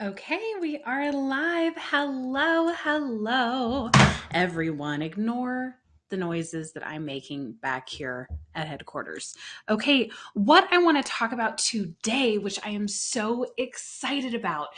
Okay, we are live. Hello, hello, everyone. Ignore the noises that I'm making back here at headquarters. Okay, what I want to talk about today, which I am so excited about,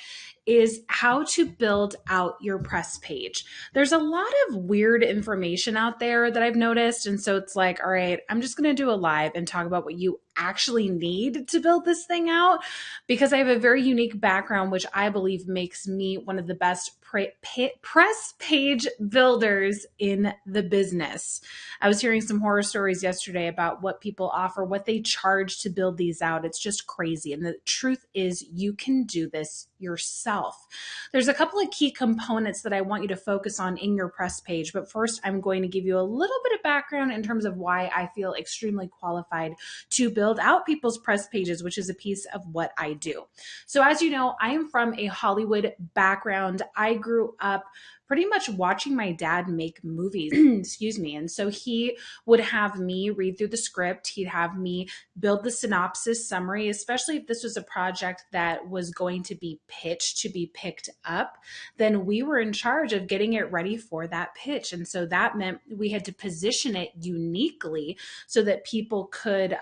is how to build out your press page. There's a lot of weird information out there that I've noticed. And so it's like, all right, I'm just going to do a live and talk about what you actually need to build this thing out because I have a very unique background, which I believe makes me one of the best press page builders in the business. I was hearing some horror stories yesterday about what people offer, what they charge to build these out. It's just crazy. And the truth is, you can do this yourself. There's a couple of key components that I want you to focus on in your press page. But first, I'm going to give you a little bit of background in terms of why I feel extremely qualified to build out people's press pages, which is a piece of what I do. So, as you know, I am from a Hollywood background. I grew up pretty much watching my dad make movies, excuse me. And so he would have me read through the script. He'd have me build the synopsis summary, especially if this was a project that was going to be pitched to be picked up, then we were in charge of getting it ready for that pitch. And so that meant we had to position it uniquely so that people could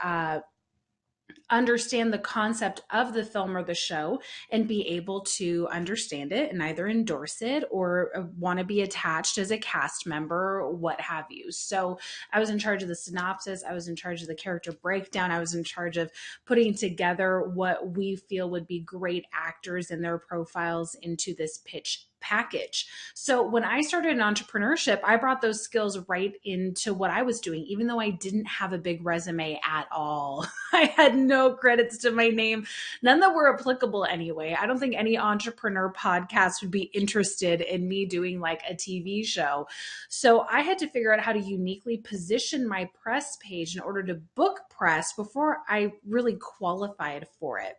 understand the concept of the film or the show and be able to understand it and either endorse it or want to be attached as a cast member, what have you. So I was in charge of the synopsis. I was in charge of the character breakdown. I was in charge of putting together what we feel would be great actors and their profiles into this pitch package. So when I started in entrepreneurship, I brought those skills right into what I was doing, even though I didn't have a big resume at all. I had no credits to my name, none that were applicable anyway. I don't think any entrepreneur podcast would be interested in me doing like a TV show. So I had to figure out how to uniquely position my press page in order to book press before I really qualified for it.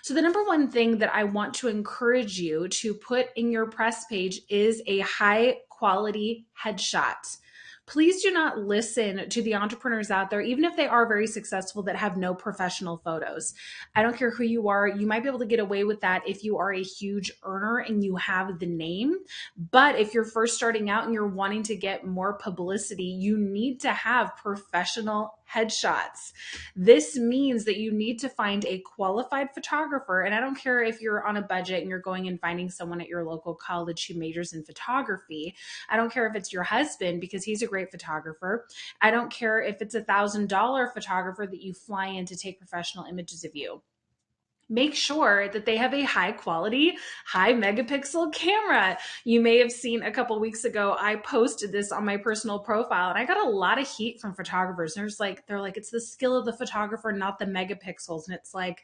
So, the number one thing that I want to encourage you to put in your press page is a high quality headshot. Please do not listen to the entrepreneurs out there, even if they are very successful, that have no professional photos. I don't care who you are. You might be able to get away with that if you are a huge earner and you have the name. But if you're first starting out and you're wanting to get more publicity, you need to have professional headshots. This means that you need to find a qualified photographer. And I don't care if you're on a budget and you're going and finding someone at your local college who majors in photography. I don't care if it's your husband because he's a great photographer. I don't care if it's $1,000 photographer that you fly in to take professional images of you. Make sure that they have a high quality, high megapixel camera. You may have seen a couple weeks ago, I posted this on my personal profile and I got a lot of heat from photographers. They're like, it's the skill of the photographer, not the megapixels. And it's like,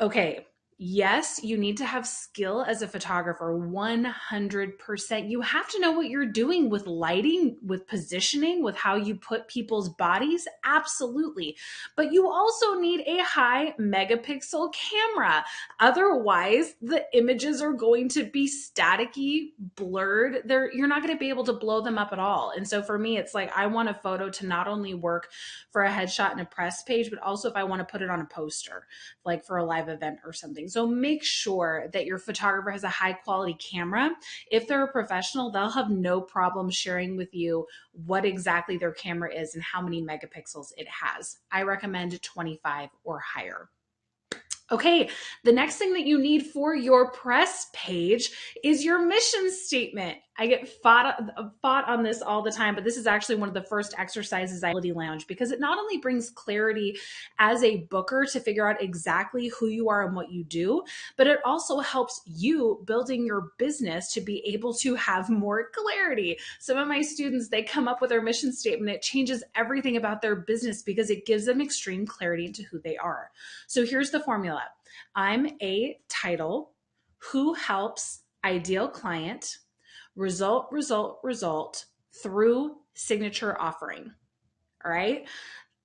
okay, yes, you need to have skill as a photographer, 100%. You have to know what you're doing with lighting, with positioning, with how you put people's bodies. Absolutely. But you also need a high megapixel camera. Otherwise, the images are going to be staticky, blurred. You're not going to be able to blow them up at all. And so for me, it's like I want a photo to not only work for a headshot and a press page, but also if I want to put it on a poster, like for a live event or something. So make sure that your photographer has a high quality camera. If they're a professional, they'll have no problem sharing with you what exactly their camera is and how many megapixels it has. I recommend 25 or higher. Okay, the next thing that you need for your press page is your mission statement. I get fought on this all the time, but this is actually one of the first exercises I lounge because it not only brings clarity as a booker to figure out exactly who you are and what you do, but it also helps you building your business to be able to have more clarity. Some of my students, they come up with their mission statement. It changes everything about their business because it gives them extreme clarity into who they are. So here's the formula. I'm a title, who helps ideal client, result through signature offering. All right.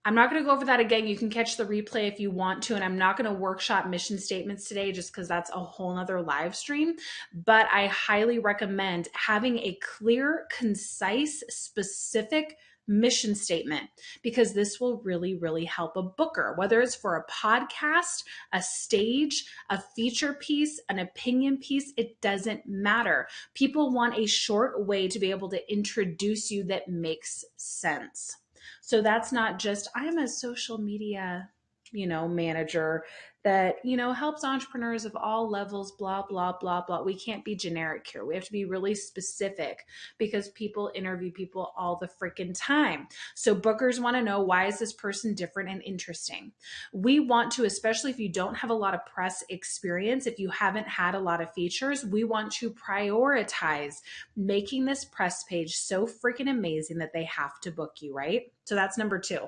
I'm not going to go over that again. You can catch the replay if you want to, and I'm not going to workshop mission statements today just because that's a whole nother live stream. But I highly recommend having a clear, concise, specific mission statement, because this will really, really help a booker, whether it's for a podcast, a stage, a feature piece, an opinion piece, it doesn't matter. People want a short way to be able to introduce you that makes sense. So that's not just, I'm a social media, manager that, helps entrepreneurs of all levels, blah, blah, blah, blah. We can't be generic here. We have to be really specific because people interview people all the freaking time. So bookers want to know, why is this person different and interesting? We want to, especially if you don't have a lot of press experience, if you haven't had a lot of features, we want to prioritize making this press page so freaking amazing that they have to book you, right? So that's number 2.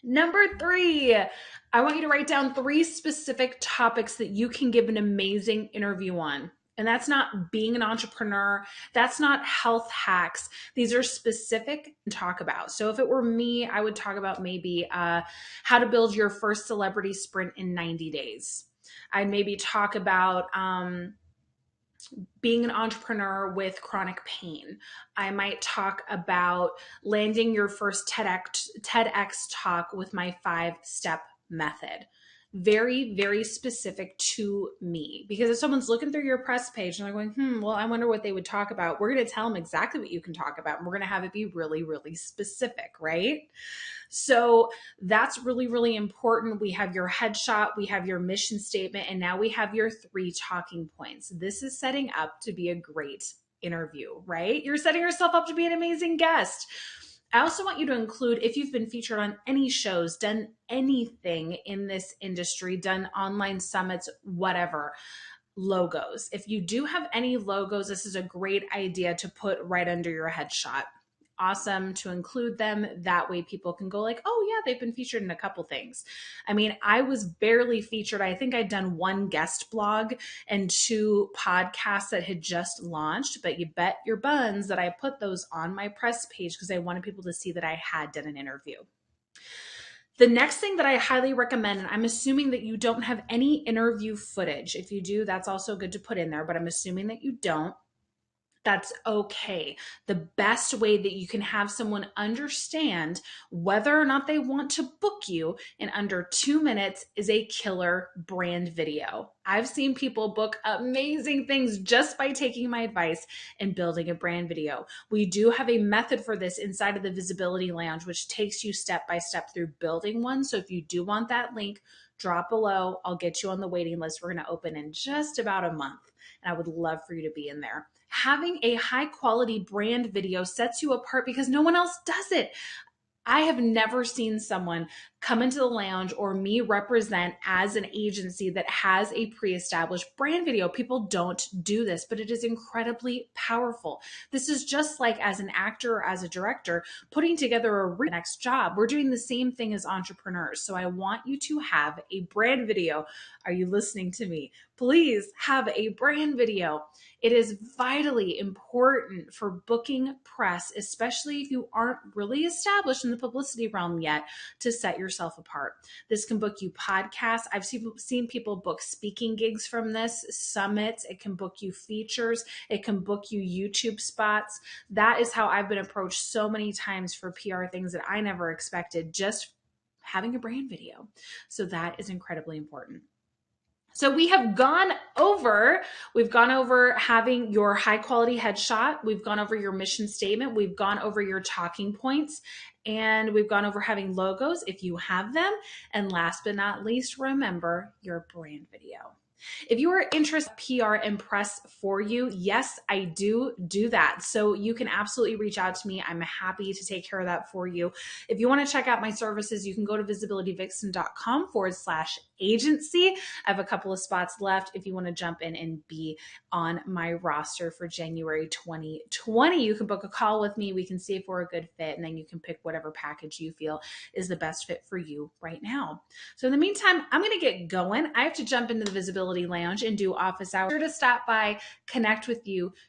Number 3, I want you to write down 3 specific topics that you can give an amazing interview on. And that's not being an entrepreneur. That's not health hacks. These are specific to talk about. So if it were me, I would talk about maybe how to build your first celebrity sprint in 90 days. I'd maybe talk about being an entrepreneur with chronic pain. I might talk about landing your first TEDx talk with my 5-step method. Very, very specific to me. Because if someone's looking through your press page and they're going, well, I wonder what they would talk about, we're going to tell them exactly what you can talk about. And we're going to have it be really, really specific, right? So that's really, really important. We have your headshot, we have your mission statement, and now we have your 3 talking points. This is setting up to be a great interview, right? You're setting yourself up to be an amazing guest. I also want you to include, if you've been featured on any shows, done anything in this industry, done online summits, whatever, logos. If you do have any logos, this is a great idea to put right under your headshot. Awesome to include them. That way people can go like, oh yeah, they've been featured in a couple things. I mean, I was barely featured. I think I'd done 1 guest blog and 2 podcasts that had just launched, but you bet your buns that I put those on my press page because I wanted people to see that I had done an interview. The next thing that I highly recommend, and I'm assuming that you don't have any interview footage. If you do, that's also good to put in there, but I'm assuming that you don't. That's okay. The best way that you can have someone understand whether or not they want to book you in under 2 minutes is a killer brand video. I've seen people book amazing things just by taking my advice and building a brand video. We do have a method for this inside of the Visibility Lounge, which takes you step by step through building one. So if you do want that link, drop below. I'll get you on the waiting list. We're going to open in just about a month, and I would love for you to be in there. Having a high quality brand video sets you apart because no one else does it. I have never seen someone come into the lounge or me represent as an agency that has a pre-established brand video. People don't do this, but it is incredibly powerful. This is just like as an actor or as a director, putting together a next job. We're doing the same thing as entrepreneurs. So I want you to have a brand video. Are you listening to me? Please have a brand video. It is vitally important for booking press, especially if you aren't really established in the publicity realm yet, to set yourself apart. This can book you podcasts. I've seen people book speaking gigs from this, summits. It can book you features. It can book you YouTube spots. That is how I've been approached so many times for PR things that I never expected, just having a brand video. So that is incredibly important. So we've gone over having your high quality headshot. We've gone over your mission statement. We've gone over your talking points, and we've gone over having logos if you have them. And last but not least, remember your brand video. If you are interested in PR and press for you, yes, I do that. So you can absolutely reach out to me. I'm happy to take care of that for you. If you want to check out my services, you can go to visibilityvixen.com/agency. I have a couple of spots left. If you want to jump in and be on my roster for January 2020, you can book a call with me. We can see if we're a good fit, and then you can pick whatever package you feel is the best fit for you right now. So in the meantime, I'm going to get going. I have to jump into the Visibility Lounge and do office hours. I'm here to stop by, connect with you,